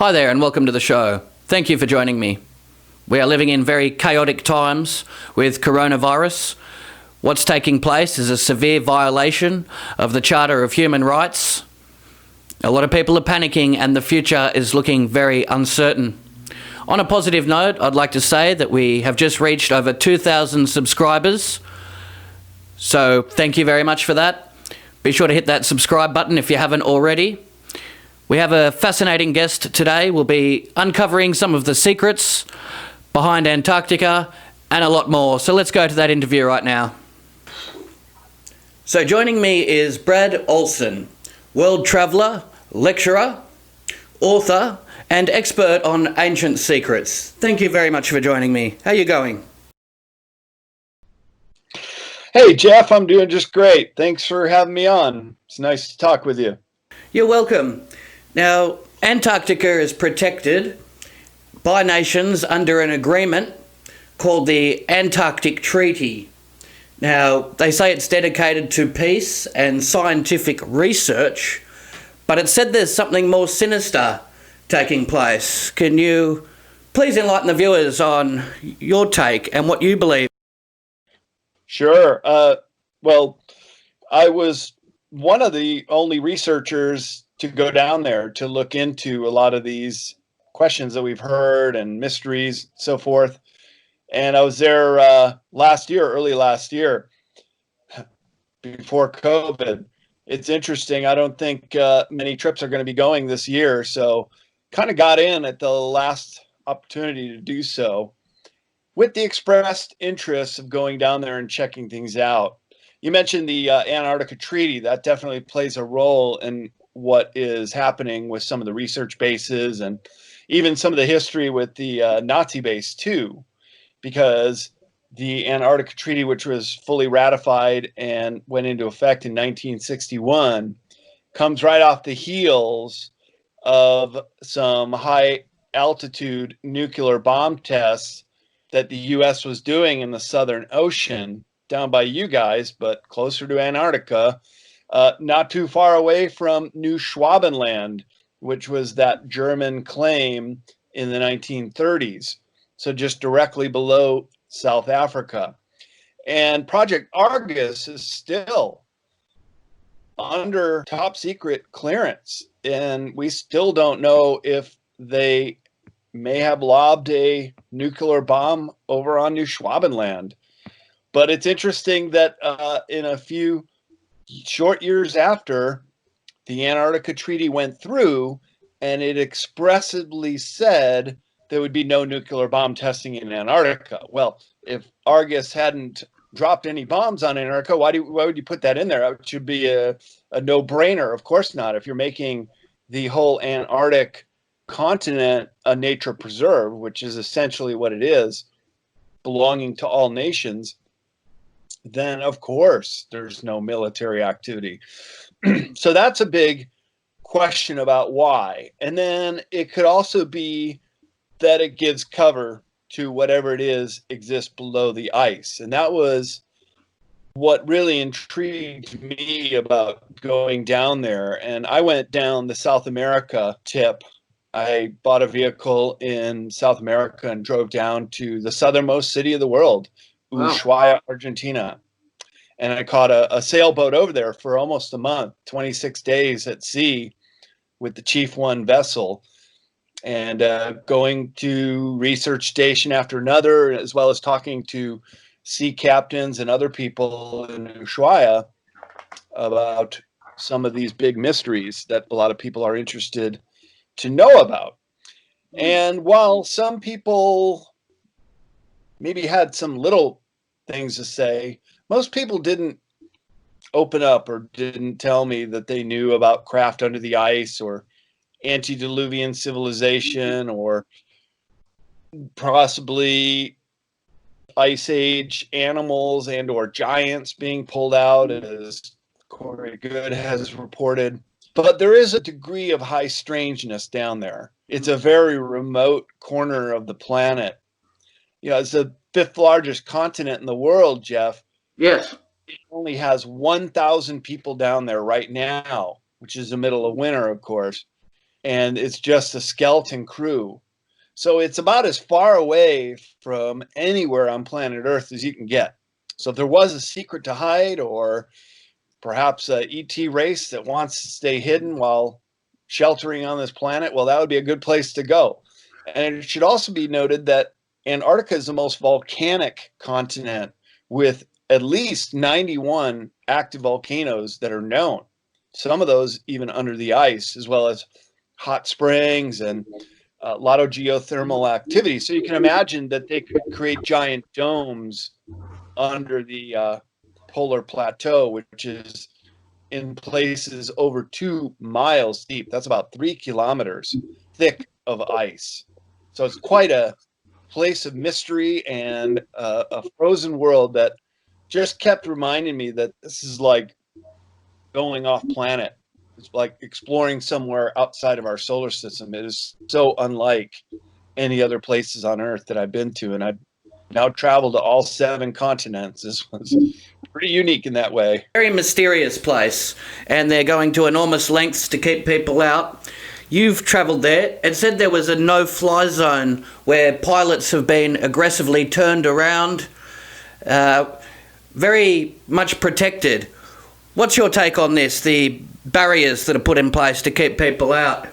Hi there and welcome to the show. Thank you for joining me. We are living in very chaotic times with coronavirus. What's taking place is a severe violation of the Charter of Human Rights. A lot of people are panicking and the future is looking very uncertain. On a positive note, I'd like to say that we have just reached over 2,000 subscribers. So thank you very much for that. Be sure to hit that subscribe button if you haven't already. We have a fascinating guest today. We'll be uncovering some of the secrets behind Antarctica and a lot more. So let's go to that interview right now. So joining me is Brad Olsen, world traveller, lecturer, author, and expert on ancient secrets. Thank you very much for joining me. How are you going? Hey, Jeff, I'm doing just great. Thanks for having me on. It's nice to talk with you. You're welcome. Now, Antarctica is protected by nations under an agreement called the Antarctic Treaty. Now, they say it's dedicated to peace and scientific research, but it's said there's something more sinister taking place. Can you please enlighten the viewers on your take and what you believe? Sure. Well, I was one of the only researchers to go down there to look into a lot of these questions that we've heard and mysteries, so forth. And I was there early last year, before COVID. It's interesting. I don't think many trips are going to be going this year, so kind of got in at the last opportunity to do so, with the expressed interest of going down there and checking things out. You mentioned the Antarctica Treaty. That definitely plays a role in what is happening with some of the research bases and even some of the history with the Nazi base too, because the Antarctica Treaty, which was fully ratified and went into effect in 1961, comes right off the heels of some high altitude nuclear bomb tests that the US was doing in the Southern Ocean, down by you guys, but closer to Antarctica, not too far away from New Schwabenland, which was that German claim in the 1930s. So just directly below South Africa. And Project Argus is still under top secret clearance. And we still don't know if they may have lobbed a nuclear bomb over on New Schwabenland. But it's interesting that in a few short years after the Antarctica Treaty went through, and it expressly said there would be no nuclear bomb testing in Antarctica. Well, if Argus hadn't dropped any bombs on Antarctica, why would you put that in there? It should be a no-brainer. Of course not. If you're making the whole Antarctic continent a nature preserve, which is essentially what it is, belonging to all nations, then of course there's no military activity. So that's a big question about why. And then it could also be that it gives cover to whatever it is exists below the ice. And that was what really intrigued me about going down there. And I went down the South America tip. I bought a vehicle in South America and drove down to the southernmost city of the world, Ushuaia, Argentina. And I caught a sailboat over there for almost a month, 26 days at sea with the Chief One vessel, and going to research station after another, as well as talking to sea captains and other people in Ushuaia about some of these big mysteries that a lot of people are interested to know about. And while some people maybe had some little things to say, most people didn't open up or didn't tell me that they knew about craft under the ice or antediluvian civilization or possibly ice age animals and or giants being pulled out, as Corey Good has reported. But there is a degree of high strangeness down there. It's a very remote corner of the planet. You know, it's the fifth largest continent in the world, Jeff. Yes. It only has 1,000 people down there right now, which is the middle of winter, of course. and it's just a skeleton crew. So it's about as far away from anywhere on planet Earth as you can get. So if there was a secret to hide, or perhaps a ET race that wants to stay hidden while sheltering on this planet, well, that would be a good place to go. And it should also be noted that Antarctica is the most volcanic continent, with at least 91 active volcanoes that are known. Some of those even under the ice, as well as hot springs and a lot of geothermal activity. So you can imagine that they could create giant domes under the polar plateau, which is in places over 2 miles deep. That's about 3 kilometers thick of ice. So it's quite a place of mystery and a frozen world that just kept reminding me that this is like going off planet. It's like exploring somewhere outside of our solar system. It is so unlike any other places on Earth that I've been to, and I've now traveled to all 7 continents. This was pretty unique in that way. Very mysterious place, and they're going to enormous lengths to keep people out. You've travelled there. It said there was a no-fly zone where pilots have been aggressively turned around, very much protected. What's your take on this, the barriers that are put in place to keep people out?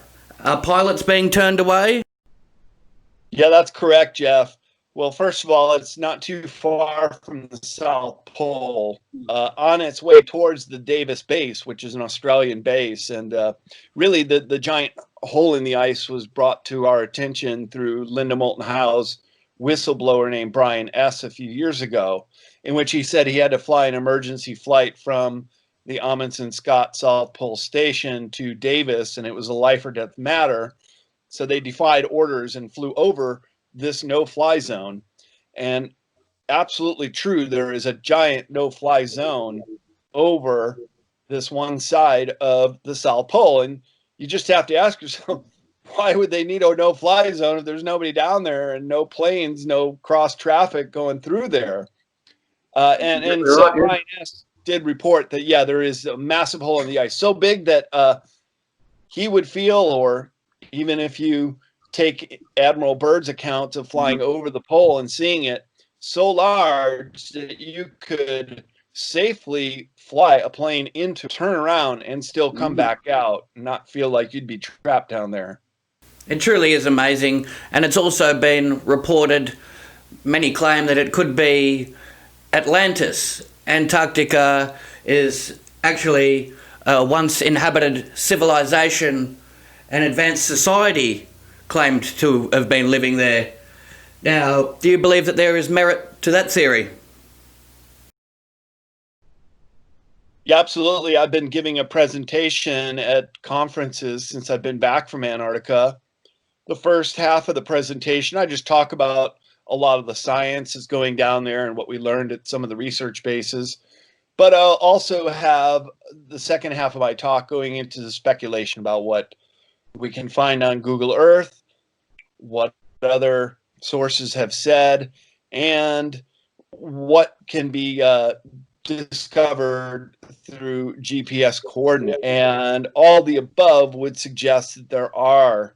Are pilots being turned away? Yeah, that's correct, Jeff. Well, first of all, it's not too far from the South Pole, on its way towards the Davis base, which is an Australian base. And really, the giant hole in the ice was brought to our attention through Linda Moulton Howe's whistleblower named Brian S. a few years ago, in which he said he had to fly an emergency flight from the Amundsen Scott South Pole Station to Davis, and it was a life or death matter. So they defied orders and flew over this no-fly zone. And absolutely true, there is a giant no-fly zone over this one side of the South Pole. And you just have to ask yourself, why would they need a no-fly zone if there's nobody down there and no planes, no cross traffic going through there? And so Brian S. did report that, yeah, there is a massive hole in the ice, so big that he would feel, or even if you take Admiral Byrd's account of flying over the pole and seeing it, so large that you could safely fly a plane into, turn around, and still come back out and not feel like you'd be trapped down there. It truly is amazing, and it's also been reported, many claim that it could be Atlantis. Antarctica is actually a once inhabited civilization, and advanced society claimed to have been living there. Now, do you believe that there is merit to that theory? Yeah, absolutely. I've been giving a presentation at conferences since I've been back from Antarctica. The first half of the presentation, I just talk about a lot of the science that's going down there and what we learned at some of the research bases. But I'll also have the second half of my talk going into the speculation about what we can find on Google Earth, what other sources have said, and what can be discovered through GPS coordinates. And all the above would suggest that there are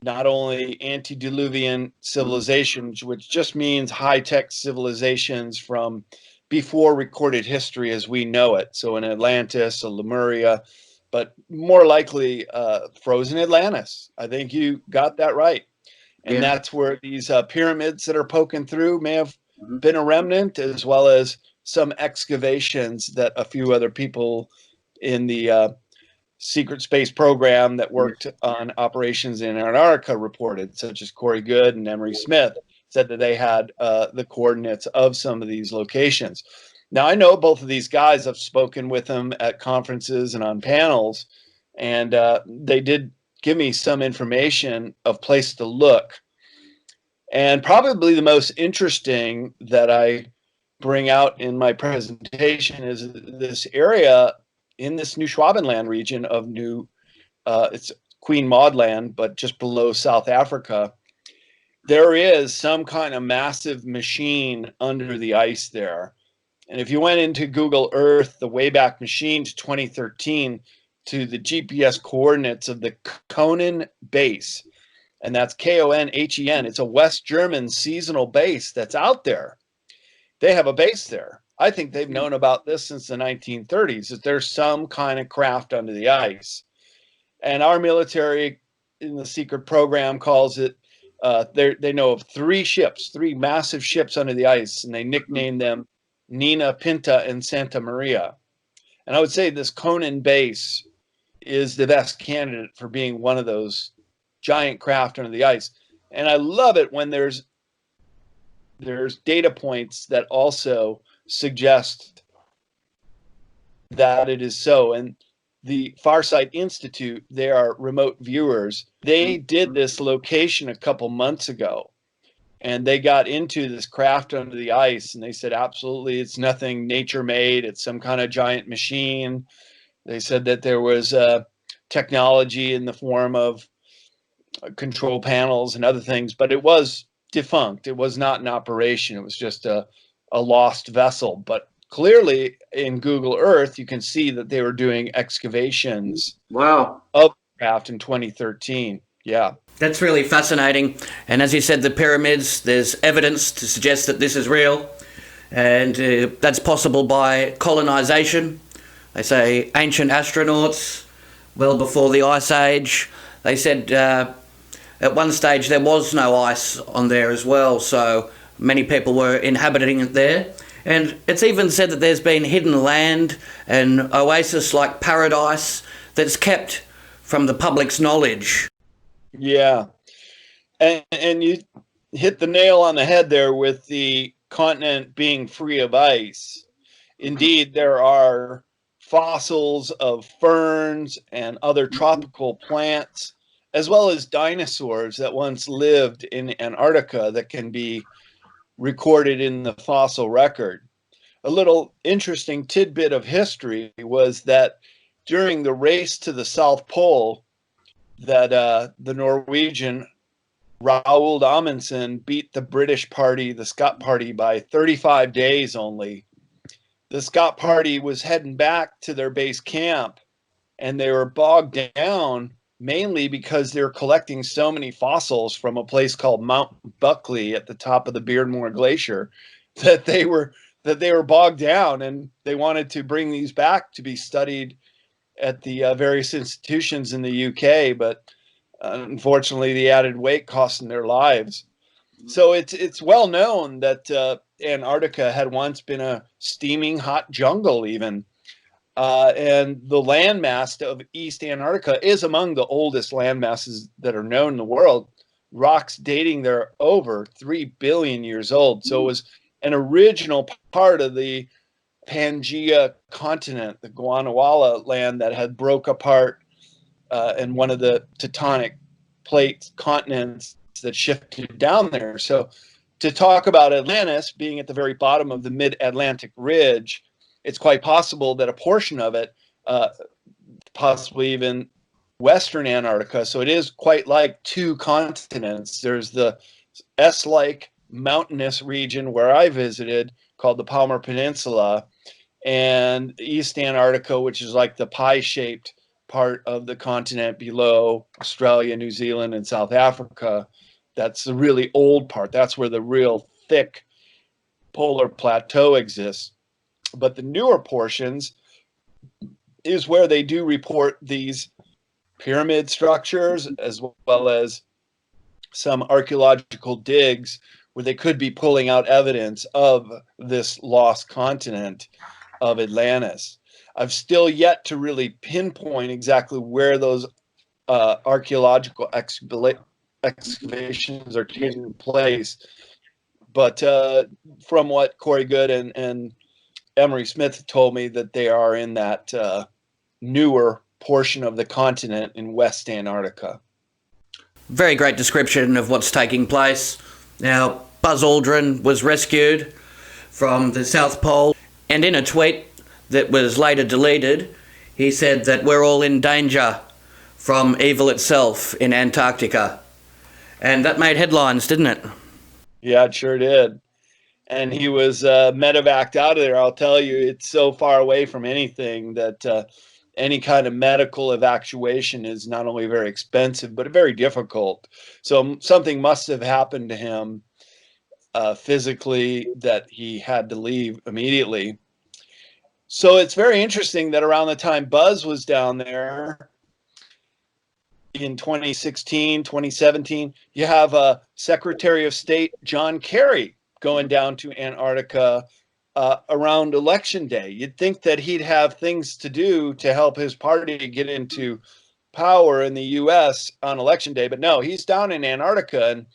not only antediluvian civilizations, which just means high-tech civilizations from before recorded history as we know it. So in Atlantis, a Lemuria, but more likely frozen Atlantis. I think you got that right. And Yeah. that's where these pyramids that are poking through may have been a remnant, as well as some excavations that a few other people in the secret space program that worked on operations in Antarctica reported, such as Corey Good and Emery Smith, said that they had the coordinates of some of these locations. Now, I know both of these guys. I've spoken with them at conferences and on panels, and they did give me some information of place to look. And probably the most interesting that I bring out in my presentation is this area in this New Schwabenland region of it's Queen Maud Land, but just below South Africa. There is some kind of massive machine under the ice there. And if you went into Google Earth, the Wayback Machine to 2013, to the GPS coordinates of the Konen base. And that's Konhen. It's a West German seasonal base that's out there. They have a base there. I think they've known about this since the 1930s, that there's some kind of craft under the ice. And our military in the secret program calls it, they know of three massive ships under the ice, and they nicknamed them Nina, Pinta, and Santa Maria. And I would say this Konen base is the best candidate for being one of those giant craft under the ice. And I love it when there's data points that also suggest that it is so. And the Farsight Institute, they are remote viewers. They did this location a couple months ago, and they got into this craft under the ice, and they said, absolutely, it's nothing nature made. It's some kind of giant machine. They said that there was technology in the form of control panels and other things, but it was defunct. It was not in operation. It was just a lost vessel. But clearly in Google Earth, you can see that they were doing excavations Wow. of the craft in 2013. Yeah. That's really fascinating. And as you said, the pyramids, there's evidence to suggest that this is real. And that's possible by colonization. They say ancient astronauts, well before the Ice Age. They said at one stage there was no ice on there as well, so many people were inhabiting it there. And it's even said that there's been hidden land and oasis like paradise that's kept from the public's knowledge. Yeah. And you hit the nail on the head there with the continent being free of ice. Indeed, there are fossils of ferns and other tropical plants, as well as dinosaurs that once lived in Antarctica that can be recorded in the fossil record. A little interesting tidbit of history was that during the race to the South Pole, that the Norwegian Roald Amundsen beat the British party, the Scott Party, by 35 days only. The Scott Party was heading back to their base camp, and they were bogged down mainly because they were collecting so many fossils from a place called Mount Buckley at the top of the Beardmore Glacier that they were bogged down, and they wanted to bring these back to be studied at the various institutions in the UK, but unfortunately the added weight cost them their lives. So it's well known that Antarctica had once been a steaming hot jungle even. And the landmass of East Antarctica is among the oldest landmasses that are known in the world. Rocks dating there over 3 billion years old. So it was an original part of the Pangea continent, the Guanawala land that had broke apart and one of the tectonic plate continents that shifted down there. So to talk about Atlantis being at the very bottom of the mid-Atlantic ridge, it's quite possible that a portion of it, possibly even Western Antarctica, so it is quite like two continents. There's the S-like mountainous region where I visited called the Palmer Peninsula, and East Antarctica, which is like the pie-shaped part of the continent below Australia, New Zealand, and South Africa. That's the really old part. That's where the real thick polar plateau exists. But the newer portions is where they do report these pyramid structures, as well as some archaeological digs where they could be pulling out evidence of this lost continent of Atlantis. I've still yet to really pinpoint exactly where those archaeological excavations are taking place. But from what Corey Good and Emery Smith told me, that they are in that newer portion of the continent in West Antarctica. Very great description of what's taking place. Now, Buzz Aldrin was rescued from the South Pole, and in a tweet that was later deleted, he said that we're all in danger from evil itself in Antarctica. And that made headlines, didn't it? Yeah, it sure did. And he was medevaced out of there. I'll tell you, it's so far away from anything that any kind of medical evacuation is not only very expensive, but very difficult. So something must have happened to him physically that he had to leave immediately. So it's very interesting that around the time Buzz was down there in 2016, 2017, you have Secretary of State John Kerry going down to Antarctica around election day. You'd think that he'd have things to do to help his party get into power in the US on election day, but no, he's down in Antarctica. And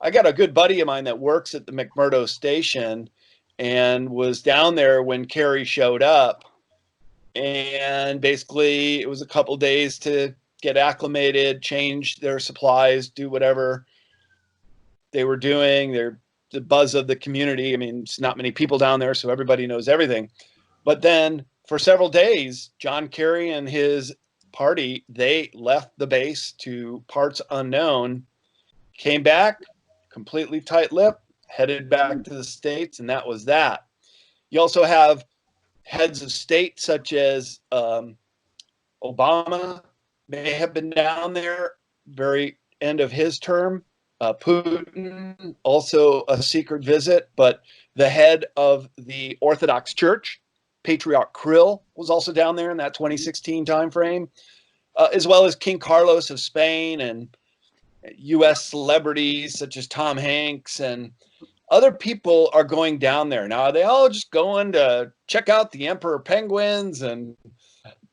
I got a good buddy of mine that works at the McMurdo station and was down there when Kerry showed up. And basically, it was a couple days to get acclimated, change their supplies, do whatever they were doing. They're the buzz of the community. I mean, it's not many people down there, so everybody knows everything. But then for several days, John Kerry and his party, they left the base to parts unknown, came back, completely tight-lipped, headed back to the States, and that was that. You also have heads of state such as Obama may have been down there very end of his term. Putin, also a secret visit, but the head of the Orthodox Church, Patriarch Kirill, was also down there in that 2016 timeframe, as well as King Carlos of Spain and U.S. celebrities such as Tom Hanks and other people are going down there. Now, are they all just going to check out the emperor penguins and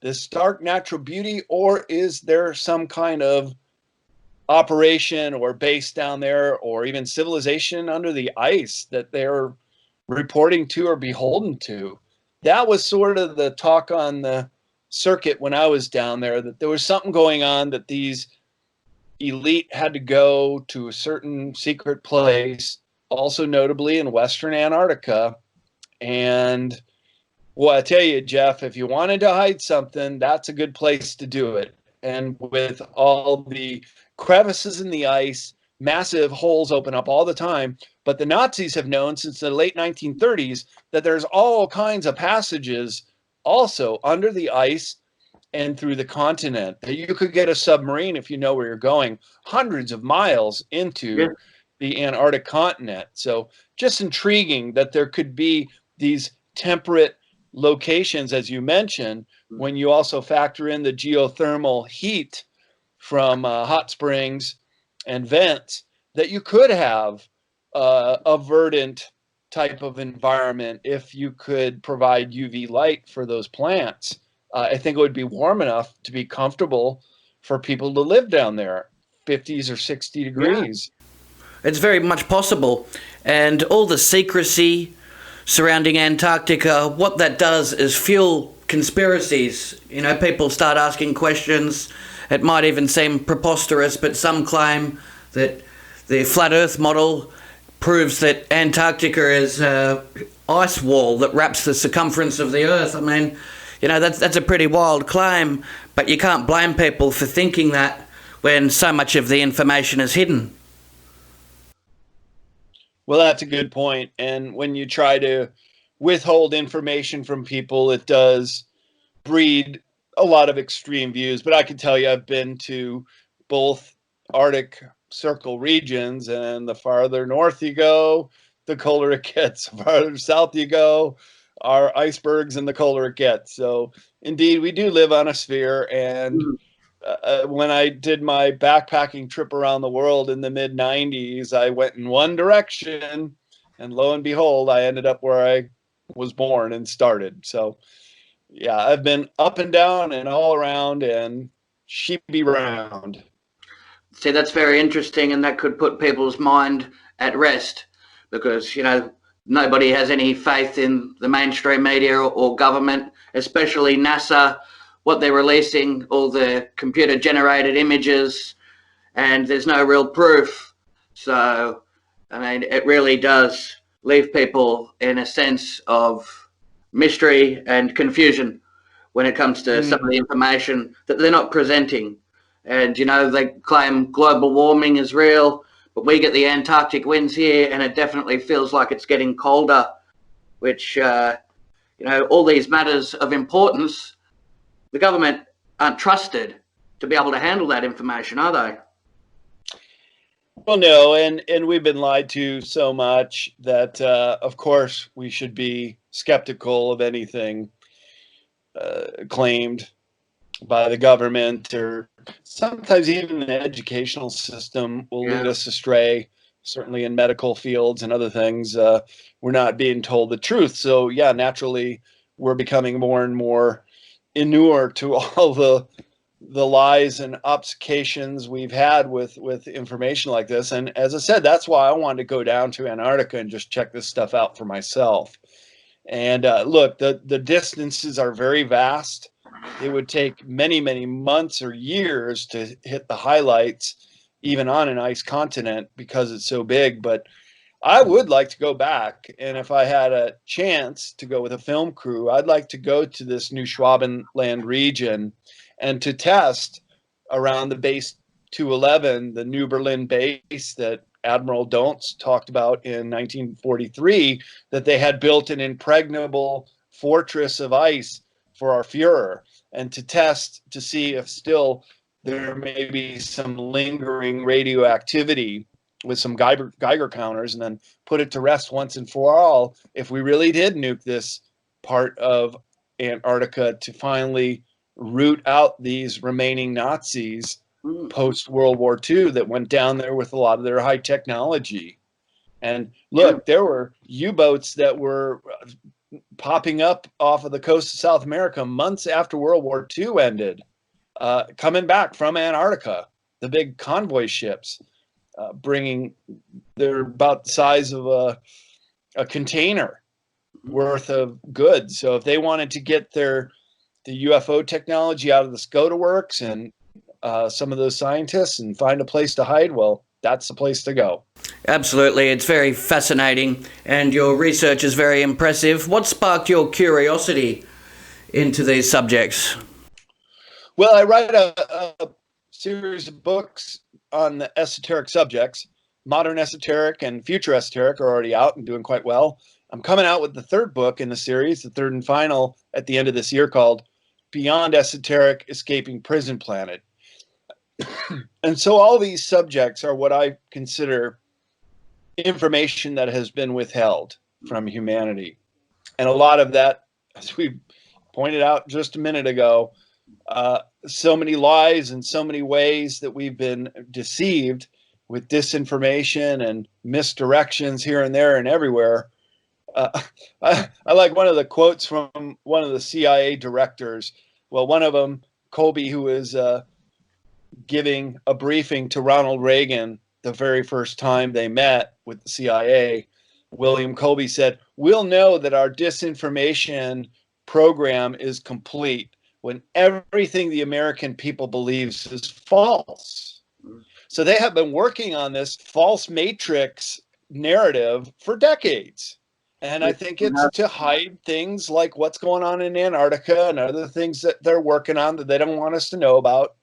this stark natural beauty, or is there some kind of operation or base down there, or even civilization under the ice that they're reporting to or beholden to? That was sort of the talk on the circuit when I was down there, that there was something going on, that these elite had to go to a certain secret place, also notably in Western Antarctica. And well, I tell you, Jeff, if you wanted to hide something, that's a good place to do it. And with all the crevices in the ice, massive holes open up all the time. But the Nazis have known since the late 1930s that there's all kinds of passages also under the ice and through the continent. You could get a submarine, if you know where you're going, hundreds of miles into the Antarctic continent. So just intriguing that there could be these temperate locations, as you mentioned, when you also factor in the geothermal heat from hot springs and vents, that you could have a verdant type of environment if you could provide UV light for those plants. I think it would be warm enough to be comfortable for people to live down there, 50s or 60 degrees. It's very much possible. And all the secrecy surrounding Antarctica, what that does is fuel conspiracies. You know, people start asking questions. It might even seem preposterous, but some claim that the flat Earth model proves that Antarctica is an ice wall that wraps the circumference of the Earth. I mean, you know, that's a pretty wild claim, but you can't blame people for thinking that when so much of the information is hidden. Well, that's a good point. And when you try to withhold information from people, it does breed a lot of extreme views. But I can tell you, I've been to both Arctic Circle regions, and the farther north you go, the colder it gets. The farther south you go, are icebergs, and the colder it gets. So indeed, we do live on a sphere. And when I did my backpacking trip around the world in the mid 90s, I went in one direction, and lo and behold, I ended up where I was born and started. So yeah, I've been up and down and all around and sheepy round. See, that's very interesting, and that could put people's mind at rest because, you know, nobody has any faith in the mainstream media or government, especially NASA, what they're releasing, all the computer generated images, and there's no real proof. So, I mean, it really does leave people in a sense of mystery and confusion when it comes to some of the information that they're not presenting. And, you know, they claim global warming is real, but we get the Antarctic winds here and it definitely feels like it's getting colder, which, you know, all these matters of importance, the government aren't trusted to be able to handle that information, are they? Well, no, and we've been lied to so much that, of course, we should be skeptical of anything claimed by the government, or sometimes even the educational system will lead us astray. Certainly in medical fields and other things, we're not being told the truth. So yeah, naturally, we're becoming more and more inured to all the lies and obfuscations we've had with information like this. And as I said, that's why I wanted to go down to Antarctica and just check this stuff out for myself. And look, the distances are very vast. It would take many, many months or years to hit the highlights, even on an ice continent, because it's so big. But I would like to go back. And if I had a chance to go with a film crew, I'd like to go to this New Schwabenland region and to test around the base 211, the New Berlin base that Admiral Dontz talked about in 1943, that they had built an impregnable fortress of ice for our Fuhrer, and to test to see if still there may be some lingering radioactivity with some Geiger counters, and then put it to rest once and for all if we really did nuke this part of Antarctica, to finally root out these remaining Nazis post World War II that went down there with a lot of their high technology. And look, there were U-boats that were popping up off of the coast of South America months after World War II ended, coming back from Antarctica, the big convoy ships, bringing, they're about the size of a container worth of goods. So if they wanted to get the UFO technology out of the Skoda works and some of those scientists and find a place to hide, well, that's the place to go. Absolutely, it's very fascinating, and your research is very impressive. What sparked your curiosity into these subjects? Well, I write a series of books on the esoteric subjects. Modern esoteric and future esoteric are already out and doing quite well. I'm coming out with the third book in the series, the third and final, at the end of this year, called Beyond Esoteric: Escaping Prison Planet. And so all these subjects are what I consider information that has been withheld from humanity. And a lot of that, as we pointed out just a minute ago, so many lies and so many ways that we've been deceived with disinformation and misdirections here and there and everywhere. I like one of the quotes from one of the CIA directors. Well, one of them, Colby, who was giving a briefing to Ronald Reagan the very first time they met with the CIA, William Colby said, "We'll know that our disinformation program is complete when everything the American people believes is false." So they have been working on this false matrix narrative for decades. And I think it's to hide things like what's going on in Antarctica and other things that they're working on that they don't want us to know about,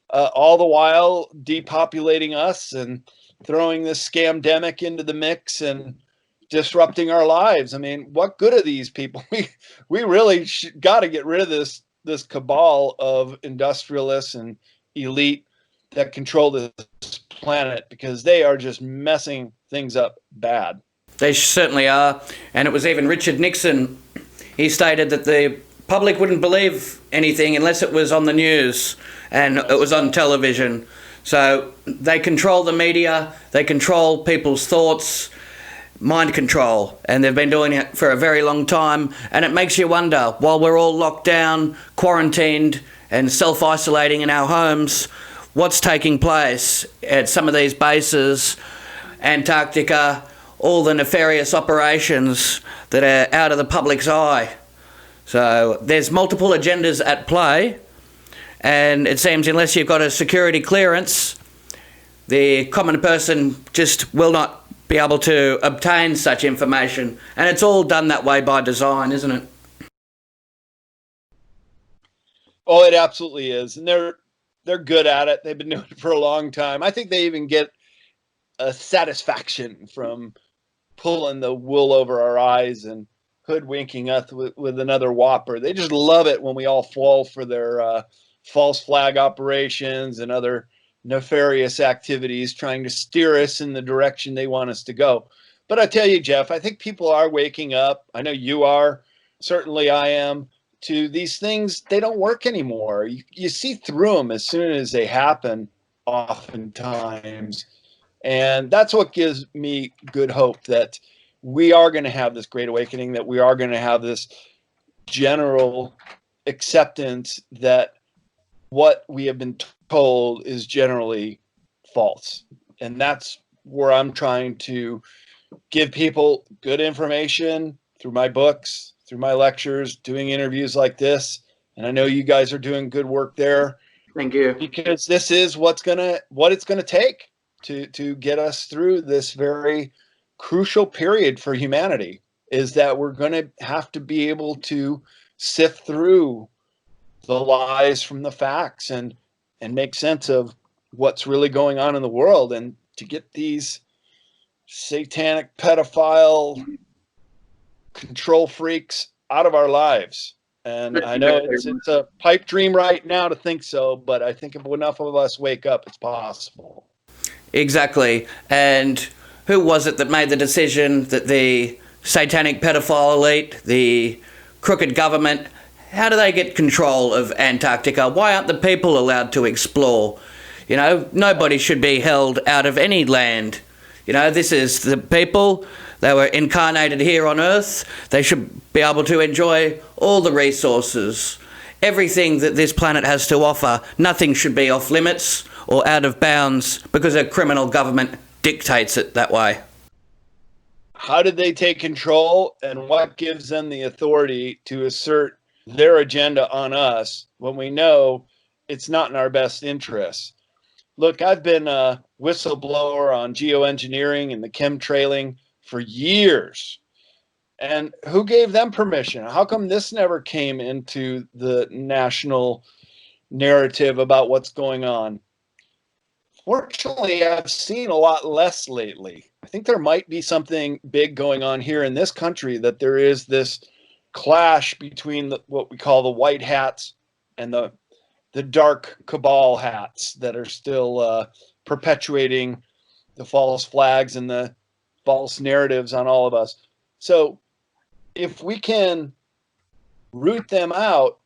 all the while depopulating us and throwing this scamdemic into the mix and disrupting our lives. I mean, what good are these people? We really got to get rid of this cabal of industrialists and elite that control this planet, because they are just messing things up bad. They certainly are. And it was even Richard Nixon. He stated that the public wouldn't believe anything unless it was on the news and it was on television. So they control the media, they control people's thoughts, mind control, and they've been doing it for a very long time. And it makes you wonder, while we're all locked down, quarantined and self-isolating in our homes, what's taking place at some of these bases, Antarctica, all the nefarious operations that are out of the public's eye. So there's multiple agendas at play, and it seems unless you've got a security clearance, the common person just will not be able to obtain such information. And it's all done that way by design, isn't it? Oh, it absolutely is. And they're good at it. They've been doing it for a long time. I think they even get a satisfaction from pulling the wool over our eyes and hoodwinking us with another whopper. They just love it when we all fall for their false flag operations and other nefarious activities trying to steer us in the direction they want us to go. But I tell you, Jeff, I think people are waking up. I know you are. Certainly I am. To these things, they don't work anymore. You see through them as soon as they happen, oftentimes. And that's what gives me good hope that we are going to have this great awakening, that we are going to have this general acceptance that what we have been told is generally false. And that's where I'm trying to give people good information through my books, through my lectures, doing interviews like this. And I know you guys are doing good work there. Thank you. Because this is what it's gonna take to get us through this very crucial period for humanity, is that we're gonna have to be able to sift through the lies from the facts and make sense of what's really going on in the world, and to get these satanic pedophile control freaks out of our lives. And I know it's a pipe dream right now to think so, but I think if enough of us wake up, it's possible. Exactly. And who was it that made the decision that the satanic pedophile elite, the crooked government, how do they get control of Antarctica? Why aren't the people allowed to explore? You know, nobody should be held out of any land. You know, this is the people. They were incarnated here on Earth. They should be able to enjoy all the resources, everything that this planet has to offer. Nothing should be off limits or out of bounds because a criminal government dictates it that way. How did they take control, and what gives them the authority to assert their agenda on us when we know it's not in our best interests? Look, I've been a whistleblower on geoengineering and the chemtrailing for years. And who gave them permission? How come this never came into the national narrative about what's going on? Fortunately, I've seen a lot less lately. I think there might be something big going on here in this country, that there is this clash between what we call the white hats and the dark cabal hats that are still perpetuating the false flags and the false narratives on all of us. So if we can root them out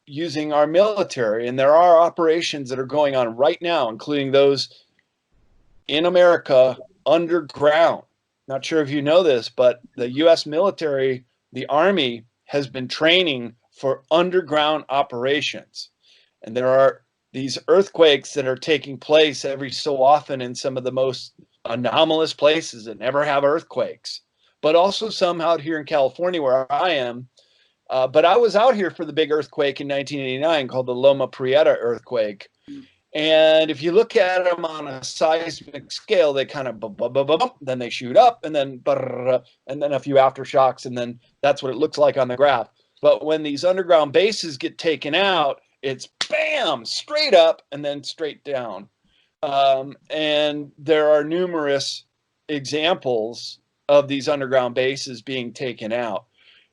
using our military, and there are operations that are going on right now, including those in America underground. Not sure if you know this, but the U.S. military, the Army, has been training for underground operations. And there are these earthquakes that are taking place every so often in some of the most anomalous places that never have earthquakes, but also some out here in California where I am. But I was out here for the big earthquake in 1989 called the Loma Prieta earthquake. And if you look at them on a seismic scale, they kind of bump, then they shoot up, and then and then a few aftershocks, and then that's what it looks like on the graph. But when these underground bases get taken out, it's bam, straight up and then straight down. And there are numerous examples of these underground bases being taken out.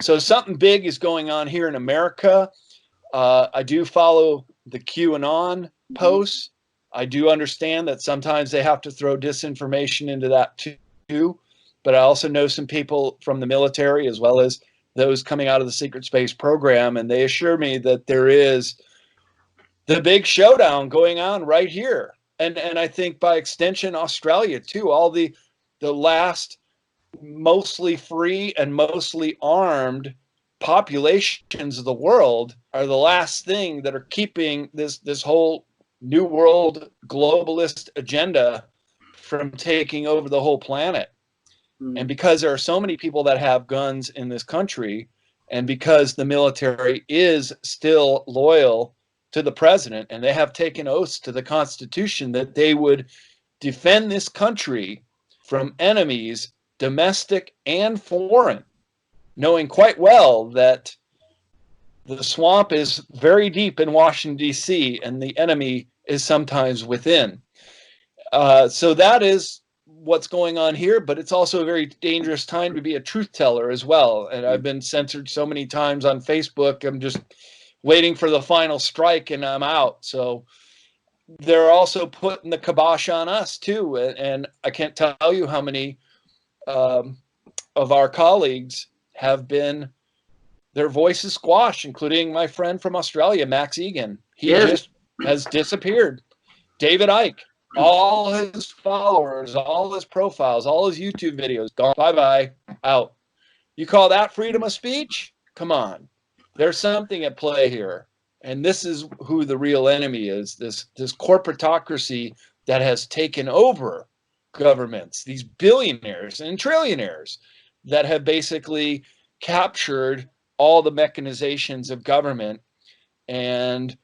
So something big is going on here in America. I do follow the QAnon posts. I do understand that sometimes they have to throw disinformation into that too. But I also know some people from the military as well as those coming out of the secret space program, and they assure me that there is the big showdown going on right here. And I think by extension, Australia too. All the last mostly free and mostly armed populations of the world are the last thing that are keeping this whole new world globalist agenda from taking over the whole planet. And because there are so many people that have guns in this country, and because the military is still loyal to the president, and they have taken oaths to the Constitution that they would defend this country from enemies, domestic and foreign, knowing quite well that the swamp is very deep in Washington, D.C., and the enemy is sometimes within. So that is what's going on here, but it's also a very dangerous time to be a truth teller as well. And I've been censored so many times on Facebook. I'm just waiting for the final strike and I'm out. So they're also putting the kibosh on us too. And I can't tell you how many of our colleagues have been their voices squashed, including my friend from Australia, Max Egan. He just has disappeared. David Icke, all his followers, all his profiles, all his YouTube videos, gone. Bye-bye, out. You call that freedom of speech? Come on. There's something at play here. And this is who the real enemy is, this corporatocracy that has taken over governments, these billionaires and trillionaires that have basically captured all the mechanizations of government and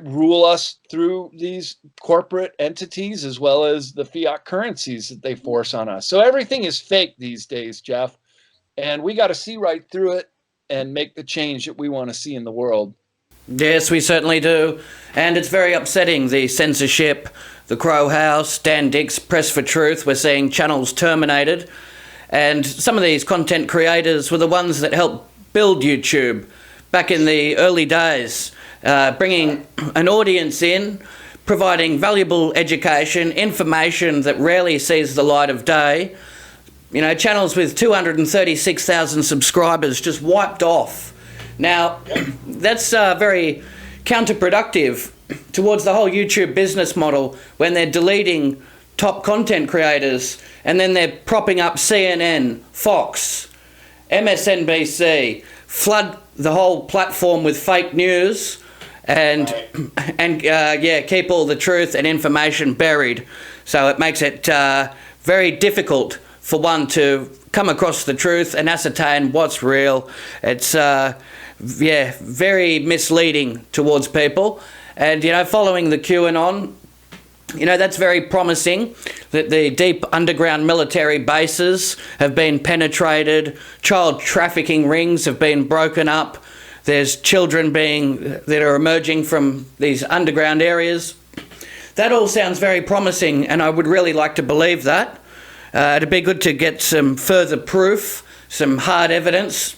rule us through these corporate entities as well as the fiat currencies that they force on us. So everything is fake these days, Jeff, and we got to see right through it and make the change that we want to see in the world. Yes, we certainly do. And it's very upsetting, the censorship, the Crow House, Dan Dick's Press for Truth. We're seeing channels terminated. And some of these content creators were the ones that helped build YouTube back in the early days, bringing an audience in, providing valuable education, information that rarely sees the light of day. You know, channels with 236,000 subscribers just wiped off. Now, that's very counterproductive towards the whole YouTube business model when they're deleting top content creators and then they're propping up CNN, Fox, MSNBC, flood the whole platform with fake news and keep all the truth and information buried. So it makes it very difficult for one to come across the truth and ascertain what's real. It's very misleading towards people. And, you know, following the QAnon, you know, that's very promising that the deep underground military bases have been penetrated, child trafficking rings have been broken up, there's children that are emerging from these underground areas. That all sounds very promising, and I would really like to believe that. It'd be good to get some further proof, some hard evidence.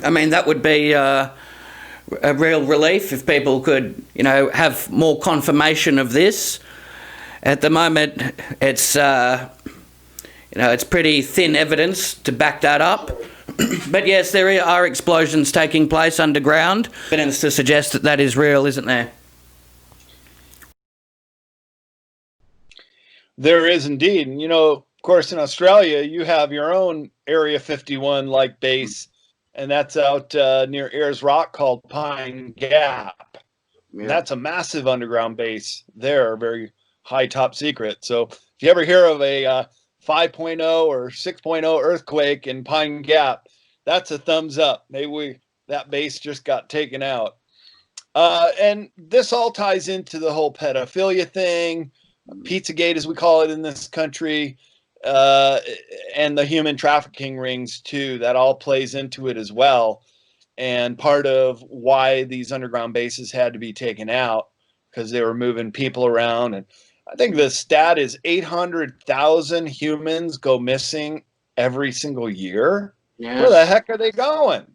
I mean, that would be a real relief if people could, you know, have more confirmation of this. At the moment, it's, it's pretty thin evidence to back that up. But yes, there are explosions taking place underground. Evidence to suggest that is real, isn't there? There is indeed. And, you know, of course, in Australia, you have your own Area 51-like base, and that's out near Ayers Rock called Pine Gap. Yeah. That's a massive underground base there, very high top secret. So if you ever hear of a 5.0 or 6.0 earthquake in Pine Gap, that's a thumbs up. Maybe that base just got taken out. And this all ties into the whole pedophilia thing, Pizzagate, as we call it in this country, and the human trafficking rings too. That all plays into it as well. And part of why these underground bases had to be taken out, because they were moving people around. And I think the stat is 800,000 humans go missing every single year. Yes. Where the heck are they going?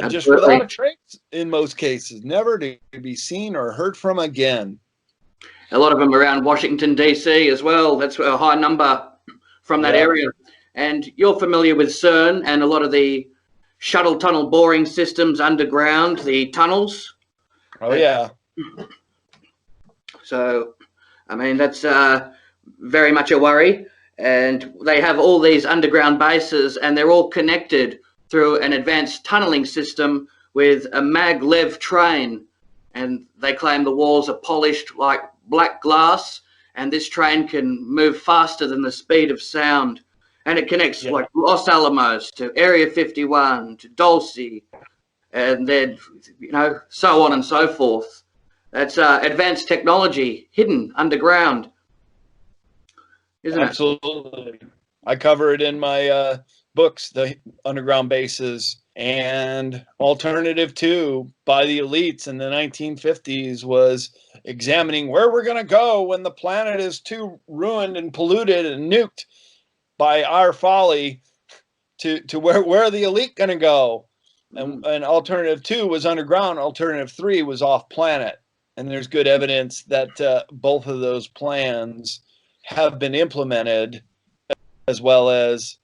Just without a trace in most cases, never to be seen or heard from again. A lot of them around Washington, D.C. as well. That's a high number from that area. And you're familiar with CERN and a lot of the shuttle tunnel boring systems underground, the tunnels. Oh, yeah. So, I mean, that's very much a worry. And they have all these underground bases and they're all connected through an advanced tunneling system with a maglev train. And they claim the walls are polished like black glass, and this train can move faster than the speed of sound. And it connects like Los Alamos to Area 51 to Dulce, and then, you know, so on and so forth. That's advanced technology hidden underground, isn't it? Absolutely. I cover it in my books, the underground bases And alternative two by the elites in the 1950s was examining where we're going to go when the planet is too ruined and polluted and nuked by our folly to where are the elite going to go? And alternative two was underground. Alternative three was off planet. And there's good evidence that both of those plans have been implemented, as well as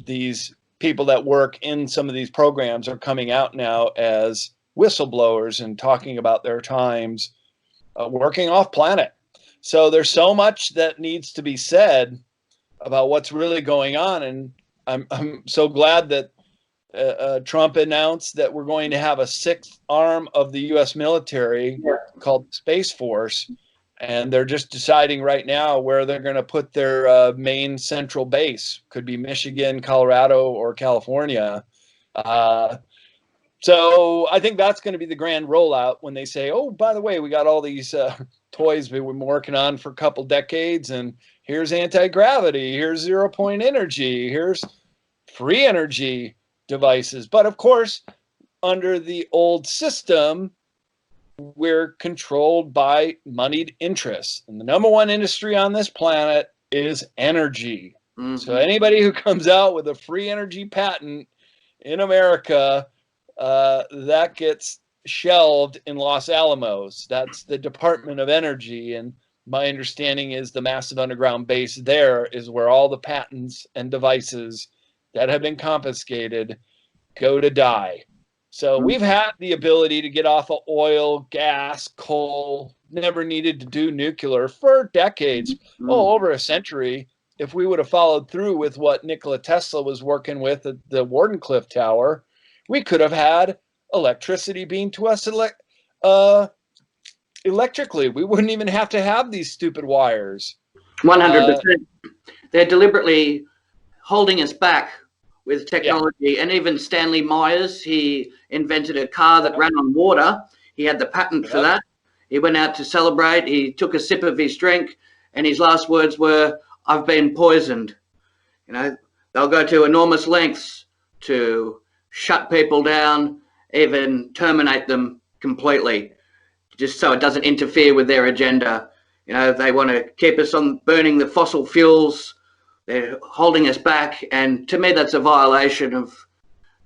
these people that work in some of these programs are coming out now as whistleblowers and talking about their times working off planet. So there's so much that needs to be said about what's really going on. And I'm so glad that Trump announced that we're going to have a sixth arm of the U.S. military called Space Force. And they're just deciding right now where they're going to put their main central base. Could be Michigan, Colorado, or California. So I think that's going to be the grand rollout when they say, oh, by the way, we got all these toys we've been working on for a couple decades, and here's anti-gravity, here's zero-point energy, here's free energy devices. But of course, under the old system, we're controlled by moneyed interests. And the number one industry on this planet is energy. Mm-hmm. So anybody who comes out with a free energy patent in America, that gets shelved in Los Alamos. That's the Department of Energy. And my understanding is the massive underground base there is where all the patents and devices that have been confiscated go to die. So we've had the ability to get off of oil, gas, coal, never needed to do nuclear for decades, over a century. If we would have followed through with what Nikola Tesla was working with at the Wardenclyffe Tower, we could have had electricity beamed to us electrically. We wouldn't even have to have these stupid wires. 100%. They're deliberately holding us back with technology. And even Stanley Myers, he invented a car that ran on water. He had the patent for that. He went out to celebrate. He took a sip of his drink, and his last words were, "I've been poisoned." You know, they'll go to enormous lengths to shut people down, even terminate them completely, just so it doesn't interfere with their agenda. You know, they want to keep us on burning the fossil fuels. They're holding us back, and to me that's a violation of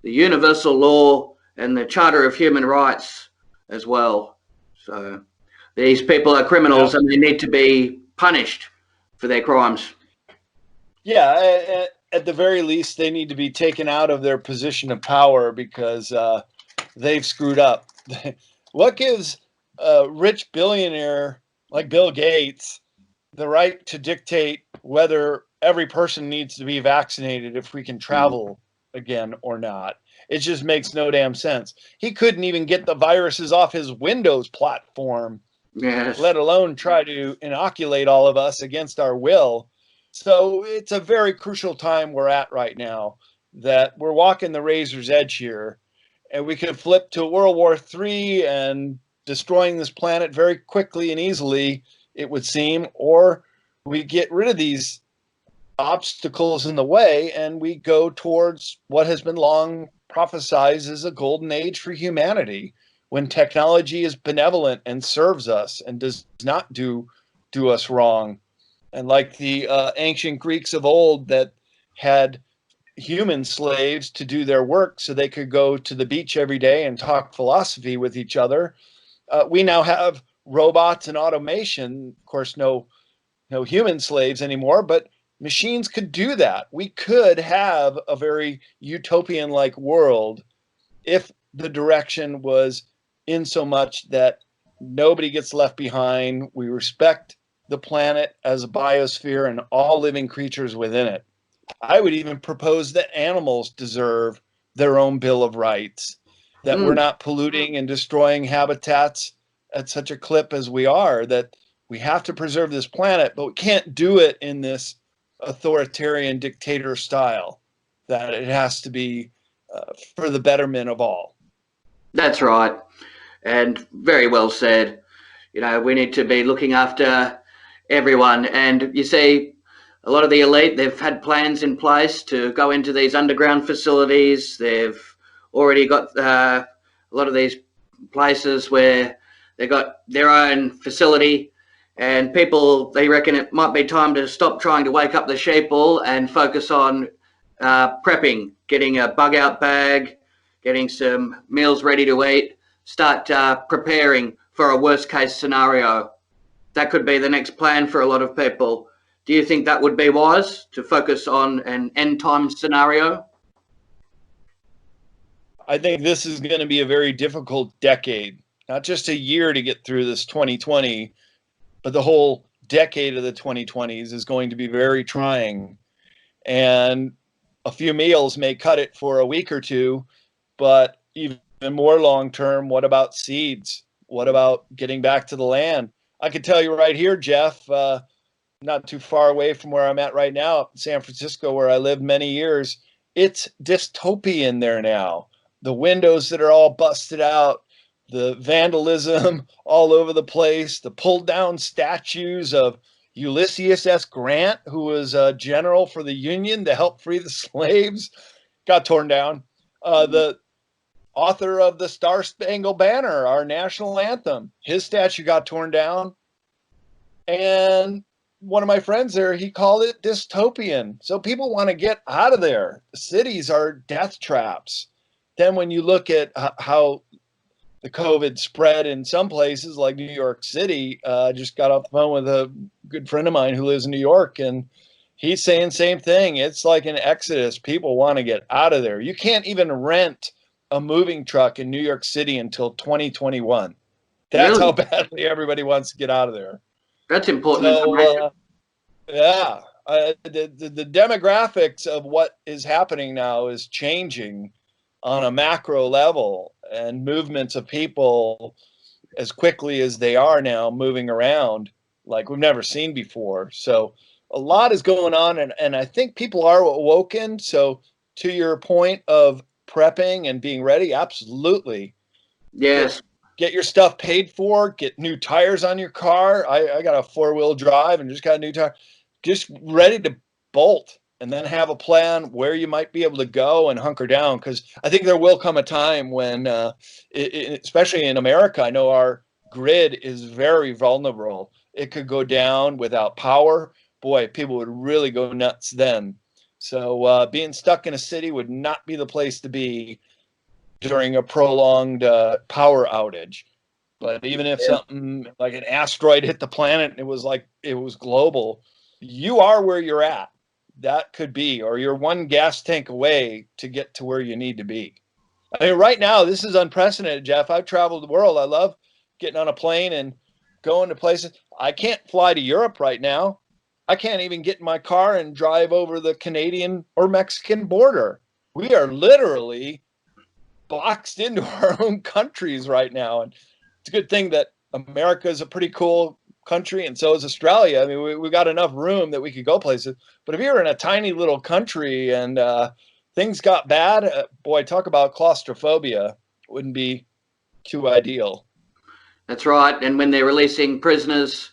the universal law and the Charter of Human Rights as well. So these people are criminals and they need to be punished for their crimes. Yeah, at the very least, they need to be taken out of their position of power because they've screwed up. What gives a rich billionaire like Bill Gates the right to dictate whether every person needs to be vaccinated if we can travel again or not? It just makes no damn sense. He couldn't even get the viruses off his Windows platform, let alone try to inoculate all of us against our will. So it's a very crucial time we're at right now, that we're walking the razor's edge here, and we could flip to World War III and destroying this planet very quickly and easily, it would seem, or we get rid of these obstacles in the way and we go towards what has been long prophesized as a golden age for humanity, when technology is benevolent and serves us and does not do us wrong. And like the ancient Greeks of old that had human slaves to do their work so they could go to the beach every day and talk philosophy with each other, we now have robots and automation. Of course, no human slaves anymore, but machines could do that. We could have a very utopian-like world if the direction was in so much that nobody gets left behind. We respect the planet as a biosphere and all living creatures within it. I would even propose that animals deserve their own Bill of Rights, that we're not polluting and destroying habitats at such a clip as we are, that we have to preserve this planet, but we can't do it in this authoritarian dictator style, that it has to be for the betterment of all. That's right. And very well said. You know, we need to be looking after everyone. And you see, a lot of the elite, they've had plans in place to go into these underground facilities. They've already got a lot of these places where they got their own facility, and people, they reckon it might be time to stop trying to wake up the sheeple and focus on prepping, getting a bug out bag, getting some meals ready to eat, start preparing for a worst case scenario. That could be the next plan for a lot of people. Do you think that would be wise to focus on an end time scenario? I think this is going to be a very difficult decade, not just a year to get through this 2020, but the whole decade of the 2020s is going to be very trying. And a few meals may cut it for a week or two, but even more long term, what about seeds? What about getting back to the land? I can tell you right here, Jeff, not too far away from where I'm at right now, up in San Francisco, where I lived many years, it's dystopian there now. The windows that are all busted out, the vandalism all over the place, the pulled down statues of Ulysses S. Grant, who was a general for the Union to help free the slaves, got torn down. The author of the Star Spangled Banner, our national anthem, his statue got torn down. And one of my friends there, he called it dystopian. So people want to get out of there. The cities are death traps. Then when you look at how the COVID spread in some places like New York City, just got off the phone with a good friend of mine who lives in New York, and he's saying same thing. It's like an exodus. People want to get out of there. You can't even rent a moving truck in New York City until 2021. That's how Really? badly everybody wants to get out of there. That's important information. So yeah, the demographics of what is happening now is changing on a macro level, and movements of people as quickly as they are now moving around like we've never seen before. So a lot is going on, and I think people are awoken. So to your point of prepping and being ready, absolutely. Get Yes. get your stuff paid for, get new tires on your car. I got a four-wheel drive and just got a new tire, just ready to bolt, and then have a plan where you might be able to go and hunker down. Because I think there will come a time when, especially in America, I know our grid is very vulnerable. It could go down without power. Boy, people would really go nuts then. So being stuck in a city would not be the place to be during a prolonged power outage. But even if Yeah. something like an asteroid hit the planet and it was global, you are where you're at. That could be, or you're one gas tank away to get to where you need to be. I mean, right now, this is unprecedented, Jeff. I've traveled the world. I love getting on a plane and going to places. I can't fly to Europe right now. I can't even get in my car and drive over the Canadian or Mexican border. We are literally boxed into our own countries right now. And it's a good thing that America is a pretty cool country, and so is Australia. I mean, we got enough room that we could go places. But if you're in a tiny little country and things got bad, boy, talk about claustrophobia. Wouldn't be too ideal. That's right. And when they're releasing prisoners,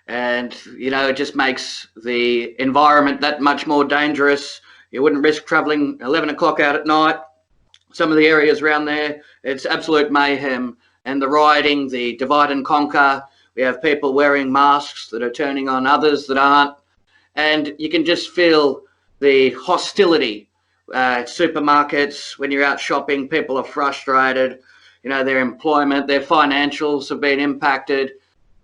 and it just makes the environment that much more dangerous. You wouldn't risk travelling 11 o'clock out at night. Some of the areas around there, it's absolute mayhem. And the rioting, the divide and conquer. We have people wearing masks that are turning on others that aren't. And you can just feel the hostility. Supermarkets, when you're out shopping, people are frustrated. Their employment, their financials have been impacted.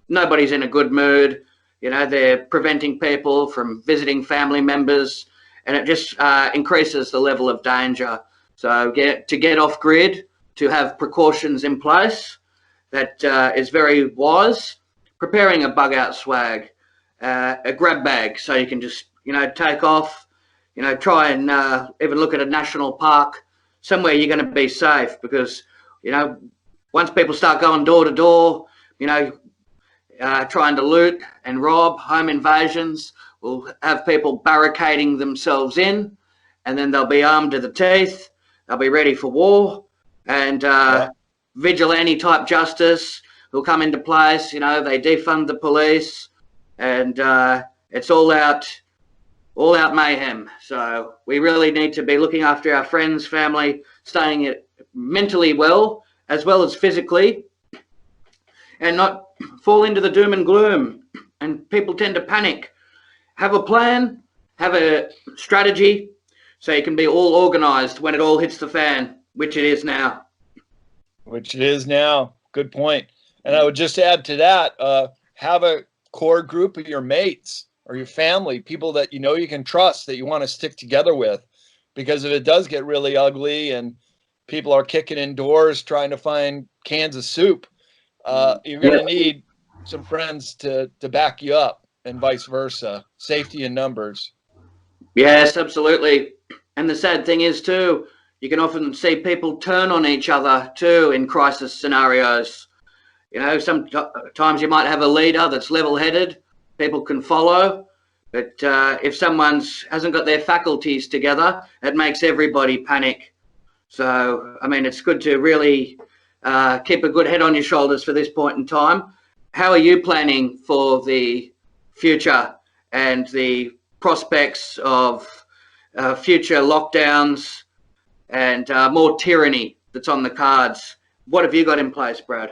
Nobody's in a good mood. They're preventing people from visiting family members, and it just increases the level of danger. So to get off grid, to have precautions in place, that is very wise. Preparing a bug out swag, a grab bag, so you can just take off. Try and even look at a national park, somewhere you're going to be safe, because once people start going door to door, trying to loot and rob, home invasions. We'll have people barricading themselves in, and then they'll be armed to the teeth. They'll be ready for war, and Yeah. vigilante type justice will come into place. They defund the police, and it's all out mayhem. So we really need to be looking after our friends, family, staying mentally well as physically, and not fall into the doom and gloom. And people tend to panic. Have a plan, have a strategy, so you can be all organized when it all hits the fan, which it is now. Which it is now. Good point. And I would just add to that, have a core group of your mates or your family, people that you know you can trust, that you want to stick together with. Because if it does get really ugly and people are kicking indoors trying to find cans of soup, you're going Yeah. to need some friends to back you up, and vice versa. Safety in numbers. Yes, absolutely. And the sad thing is, too, you can often see people turn on each other, too, in crisis scenarios. You know, sometimes you might have a leader that's level-headed, people can follow, but if someone hasn't got their faculties together, it makes everybody panic. So, I mean, it's good to really keep a good head on your shoulders for this point in time. How are you planning for the future and the prospects of future lockdowns and more tyranny that's on the cards? What have you got in place, Brad?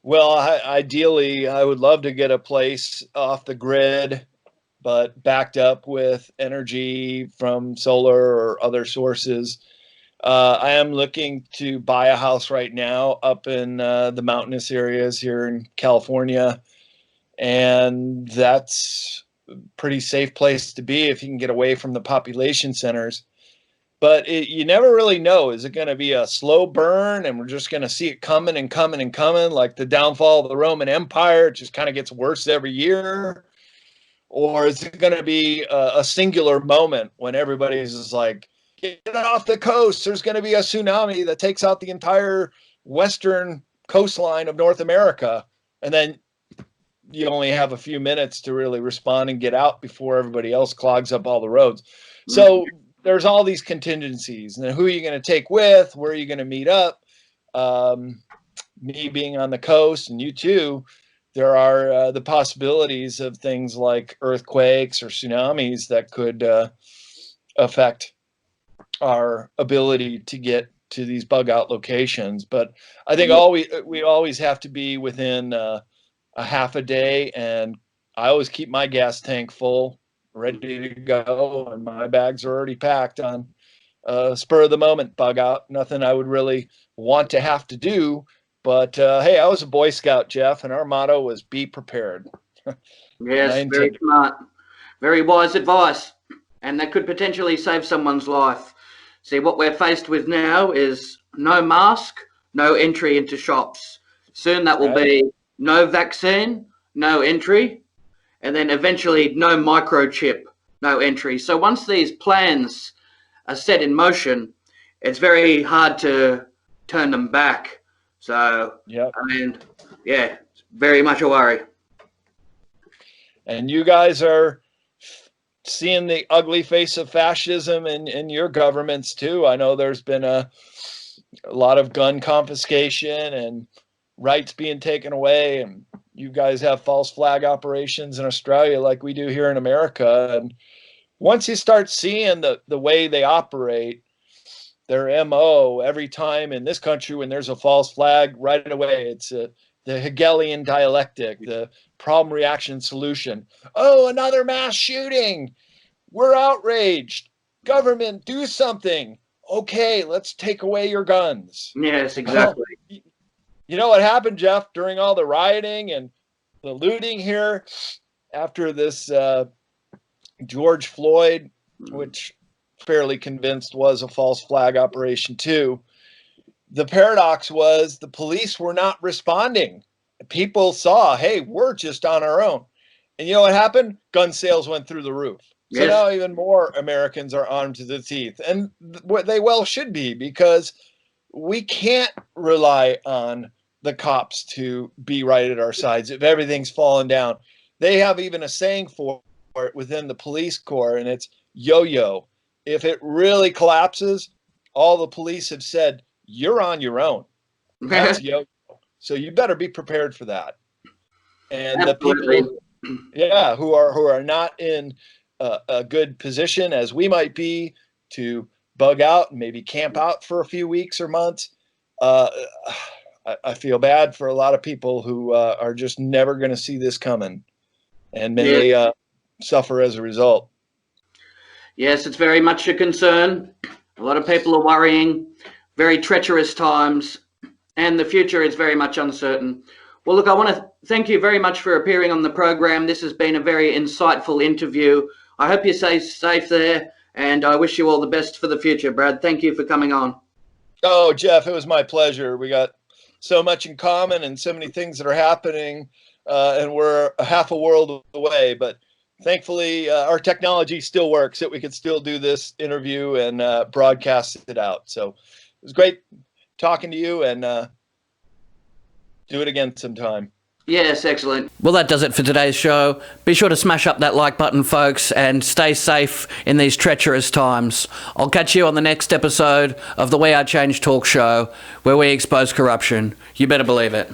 Well, ideally, I would love to get a place off the grid, but backed up with energy from solar or other sources. I am looking to buy a house right now up in the mountainous areas here in California, and that's a pretty safe place to be if you can get away from the population centers. But you never really know. Is it going to be a slow burn and we're just going to see it coming and coming and coming, like the downfall of the Roman Empire? It just kind of gets worse every year. Or is it going to be a singular moment when everybody's just like, get off the coast? There's going to be a tsunami that takes out the entire western coastline of North America. And then you only have a few minutes to really respond and get out before everybody else clogs up all the roads. So there's all these contingencies. And who are you going to take with? Where are you going to meet up? Me being on the coast and you too, there are the possibilities of things like earthquakes or tsunamis that could affect our ability to get to these bug out locations. But I think we always have to be within a half a day, and I always keep my gas tank full, ready to go, and my bags are already packed on spur of the moment bug out. Nothing I would really want to have to do. But hey, I was a Boy Scout, Jeff, and our motto was be prepared. And I Yes, very intend. smart. Very wise advice. And that could potentially save someone's life. See, what we're faced with now is no mask, no entry into shops. Soon that will Right? be no vaccine, no entry, and then eventually no microchip, no entry. So once these plans are set in motion, it's very hard to turn them back. So, Yep. I mean, yeah, very much a worry. And you guys are seeing the ugly face of fascism in your governments too. I know there's been a lot of gun confiscation and rights being taken away, and you guys have false flag operations in Australia like we do here in America. And once you start seeing the way they operate, their MO every time in this country when there's a false flag, right away it's the Hegelian dialectic, the problem reaction solution. Oh, another mass shooting. We're outraged. Government, do something. Okay, let's take away your guns. Yes, Well, exactly. you know what happened, Jeff, during all the rioting and the looting here after this George Floyd, which fairly convinced was a false flag operation too. The paradox was the police were not responding. People saw, hey, we're just on our own. And you know what happened? Gun sales went through the roof. So Yes. now even more Americans are armed to the teeth. And what they well should be, because we can't rely on the cops to be right at our sides if everything's fallen down. They have even a saying for it within the police corps, and it's yo-yo. If it really collapses, all the police have said, you're on your own. That's yo. So you better be prepared for that. And the Absolutely. people, yeah, who are not in a good position as we might be to bug out and maybe camp out for a few weeks or months. Uh, I feel bad for a lot of people who are just never going to see this coming and Yeah. may suffer as a result. Yes, it's very much a concern. A lot of people are worrying. Very treacherous times, and the future is very much uncertain. Well, look, I want to thank you very much for appearing on the program. This has been a very insightful interview. I hope you stay safe there, and I wish you all the best for the future, Brad. Thank you for coming on. Oh, Jeff, it was my pleasure. We got so much in common and so many things that are happening, and we're a half a world away. But thankfully, our technology still works, that we could still do this interview and broadcast it out. So it was great talking to you, and do it again sometime. Yes, excellent. Well, that does it for today's show. Be sure to smash up that like button, folks, and stay safe in these treacherous times. I'll catch you on the next episode of the We Are Change talk show, where we expose corruption. You better believe it.